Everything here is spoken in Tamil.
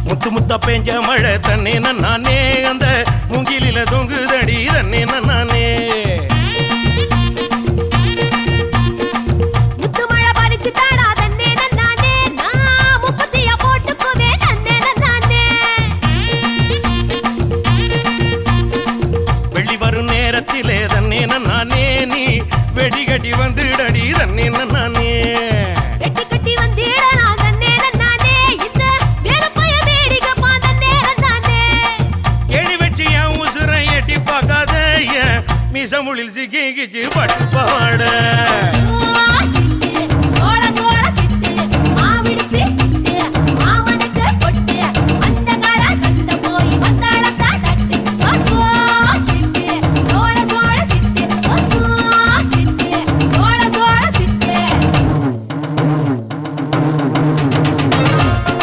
முத்து முத்தா பெஞ்ச மழை தன்னே நானே அந்த மூங்கிலில தொங்குதடி தன்னே நானே முத்து மழை பறிச்சு தாடா தன்னே நானே நான் முப்பத்தியா போட்டுக்குவே தன்னே நானே வெள்ளி வரும் நேரத்திலே தன்னே நானே நீ வெடி கட்டி வந்துடடி தன்னே நானே வெட்டி கட்டி வந்திடலாம் தன்னே நானே இந்த வேலப்பைய வேடிக்கப்பா தன்னே நானே எடி வச்சு என் உசுரை எட்டி பார்க்காத மீசமுளில் சிக்கிச்சு பட்டு பாட